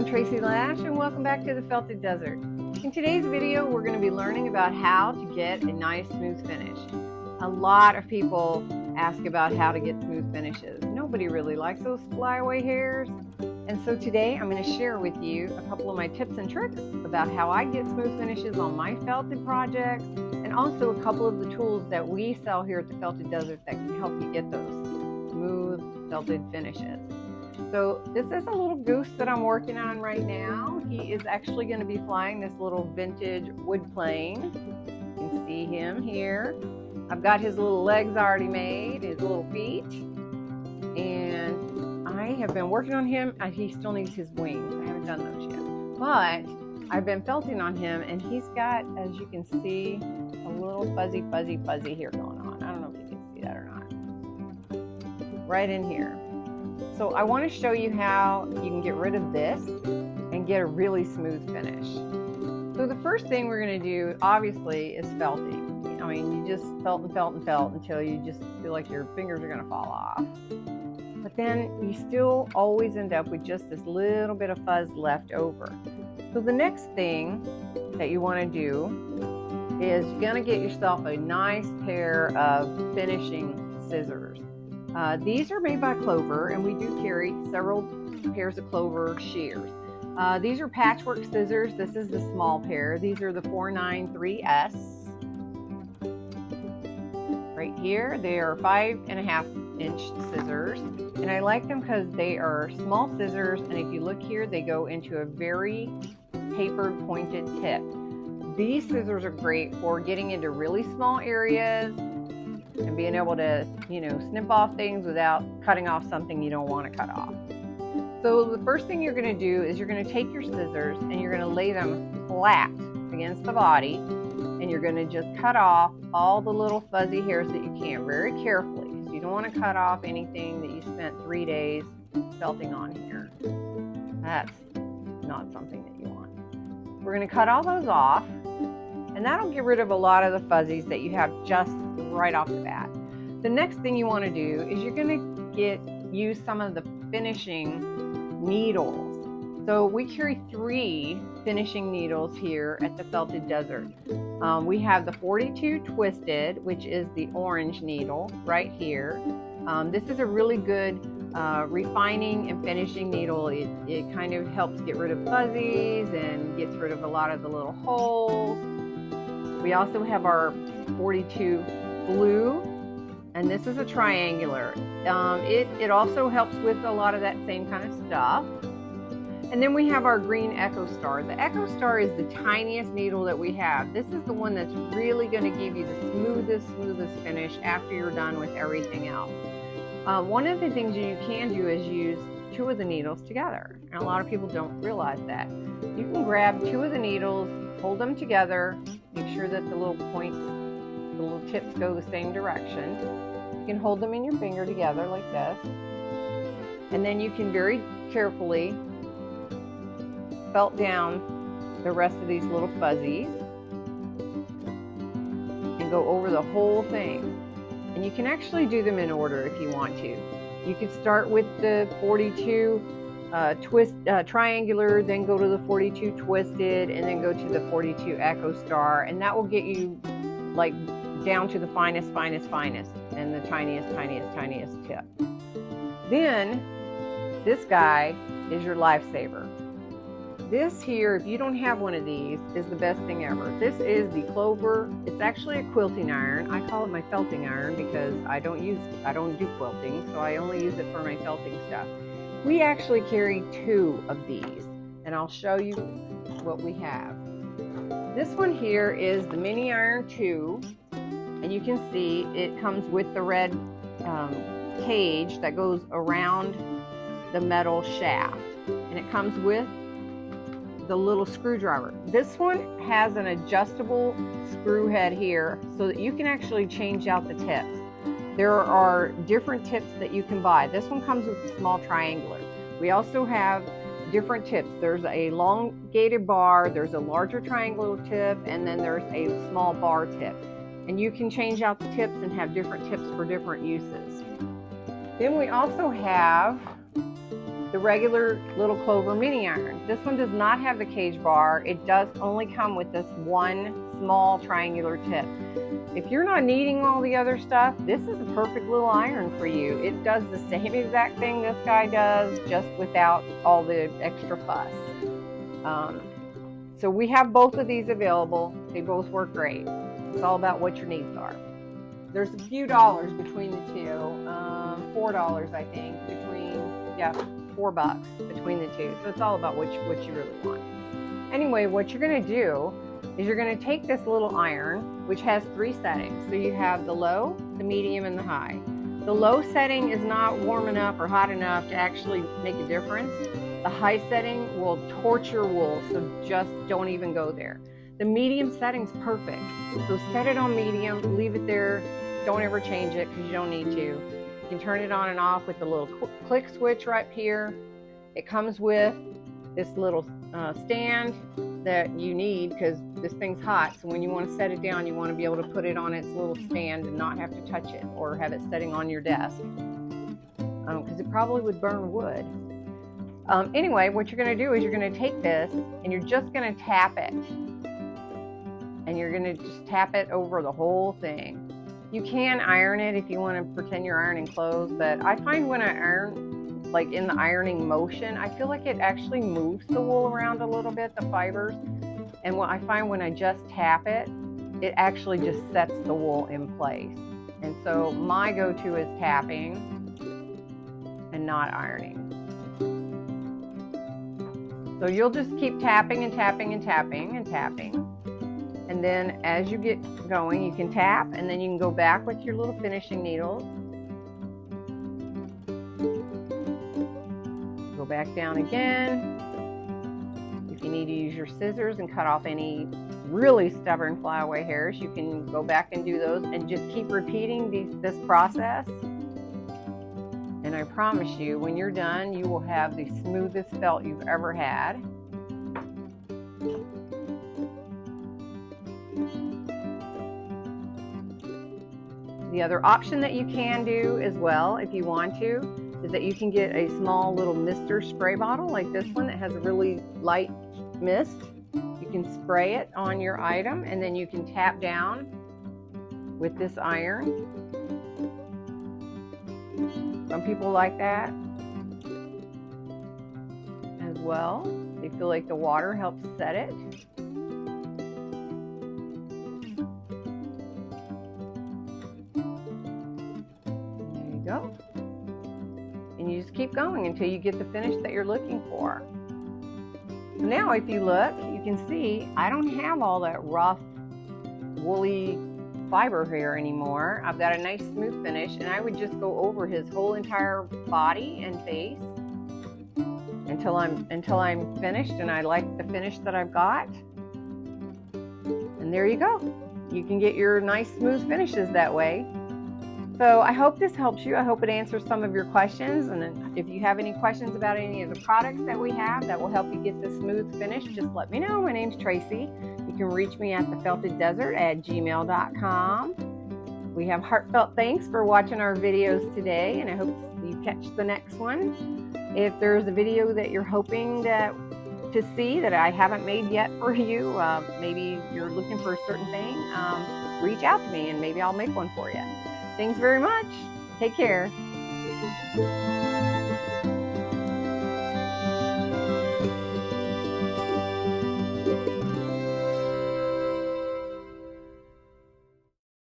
I'm Tracy Laasch and welcome back to the Felted Desert. In today's video, we're going to be learning about how to get a nice smooth finish. A lot of people ask about how to get smooth finishes. Nobody really likes those flyaway hairs. And so today I'm going to share with you a couple of my tips and tricks about how I get smooth finishes on my felted projects, and also a couple of the tools that we sell here at the Felted Desert that can help you get those smooth felted finishes. So this is a little goose that I'm working on right now. He is actually going to be flying this little vintage wood plane. You can see him here. I've got his little legs already made, his little feet, and I have been working on him. He still needs his wings. I haven't done those yet, but I've been felting on him, and he's got, as you can see, a little fuzzy here going on. I don't know if you can see that or not. Right in here. So I want to show you how you can get rid of this and get a really smooth finish. So the first thing we're going to do, obviously, is felting. I mean, you just felt until you just feel like your fingers are going to fall off. But then you still always end up with just this little bit of fuzz left over. So the next thing that you want to do is you're going to get yourself a nice pair of finishing scissors. These are made by Clover, and we do carry several pairs of Clover shears. These are patchwork scissors. This is the small pair. These are the 493S. Right here, they are 5.5-inch scissors, and I like them because they are small scissors, and if you look here, they go into a very tapered, pointed tip. These scissors are great for getting into really small areas and being able to, snip off things without cutting off something you don't want to cut off. So the first thing you're going to do is you're going to take your scissors and you're going to lay them flat against the body, and you're going to just cut off all the little fuzzy hairs that you can very carefully. So you don't want to cut off anything that you spent 3 days felting on here. That's not something that you want. We're going to cut all those off, and that'll get rid of a lot of the fuzzies that you have just right off the bat. The next thing you want to do is you're going to use some of the finishing needles. So we carry 3 finishing needles here at the Felted Desert. We have the 42 Twisted, which is the orange needle right here. This is a really good refining and finishing needle. It kind of helps get rid of fuzzies and gets rid of a lot of the little holes. We also have our 42 Blue, and this is a triangular. It also helps with a lot of that same kind of stuff. And then we have our green Echo Star. The Echo Star is the tiniest needle that we have. This is the one that's really going to give you the smoothest finish after you're done with everything else. One of the things you can do is use 2 of the needles together, and a lot of people don't realize that. You can grab 2 of the needles, hold them together, make sure that the little points, the little tips go the same direction. You can hold them in your finger together like this, and then you can very carefully felt down the rest of these little fuzzies and go over the whole thing. And you can actually do them in order if you want to. You could start with the 42 triangular, then go to the 42 Twisted, and then go to the 42 Echo Star, and that will get you like down to the finest and the tiniest tip. Then this guy is your lifesaver. This here, if you don't have one of these, is the best thing ever. This is the Clover. It's actually a quilting iron. I call it my felting iron because I don't do quilting, so I only use it for my felting stuff. We actually carry 2 of these, and I'll show you what we have. This one here is the Mini Iron 2, and you can see it comes with the red cage that goes around the metal shaft, and it comes with the little screwdriver. This one has an adjustable screw head here so that you can actually change out the tips. There are different tips that you can buy. This one comes with a small triangular. We also have different tips. There's a elongated bar, there's a larger triangular tip, and then there's a small bar tip. And you can change out the tips and have different tips for different uses. Then we also have the regular little Clover mini iron. This one does not have the cage bar. It does only come with this one small triangular tip. If you're not needing all the other stuff, this is a perfect little iron for you. It does the same exact thing this guy does, just without all the extra fuss. So we have both of these available. They both work great. It's all about what your needs are. There's a few dollars between the two, $4 I think, $4 between the two. So it's all about what you really want. Anyway, what you're gonna do is you're gonna take this little iron, which has 3 settings. So you have the low, the medium, and the high. The low setting is not warm enough or hot enough to actually make a difference. The high setting will torch your wool, so just don't even go there. The medium setting's perfect. So set it on medium, leave it there. Don't ever change it because you don't need to. You can turn it on and off with the little click switch right here. It comes with this little stand that you need because this thing's hot. So when you want to set it down, you want to be able to put it on its little stand and not have to touch it or have it sitting on your desk because it probably would burn wood. Anyway, what you're going to do is you're going to take this and you're just going to tap it. And you're going to just tap it over the whole thing. You can iron it if you want to pretend you're ironing clothes, but I find when I iron, like in the ironing motion, I feel like it actually moves the wool around a little bit, the fibers. And what I find when I just tap it, it actually just sets the wool in place. And so my go-to is tapping and not ironing. So you'll just keep tapping and tapping and tapping and tapping. And then as you get going, you can tap and then you can go back with your little finishing needles. Go back down again. If you need to use your scissors and cut off any really stubborn flyaway hairs, you can go back and do those and just keep repeating this process. And I promise you, when you're done, you will have the smoothest felt you've ever had. The other option that you can do as well, if you want to, is that you can get a small little mister spray bottle like this one that has a really light mist. You can spray it on your item and then you can tap down with this iron. Some people like that as well. They feel like the water helps set it. There you go. And you just keep going until you get the finish that you're looking for. Now if you look, you can see I don't have all that rough, woolly fiber here anymore. I've got a nice smooth finish, and I would just go over his whole entire body and face until I'm finished and I like the finish that I've got. And there you go. You can get your nice smooth finishes that way. So I hope this helps you. I hope it answers some of your questions. And if you have any questions about any of the products that we have that will help you get the smooth finish, just let me know. My name's Tracy. You can reach me at thefelteddesert@gmail.com. We have heartfelt thanks for watching our videos today, and I hope you catch the next one. If there's a video that you're hoping to see that I haven't made yet for you, maybe you're looking for a certain thing, reach out to me and maybe I'll make one for you. Thanks very much. Take care.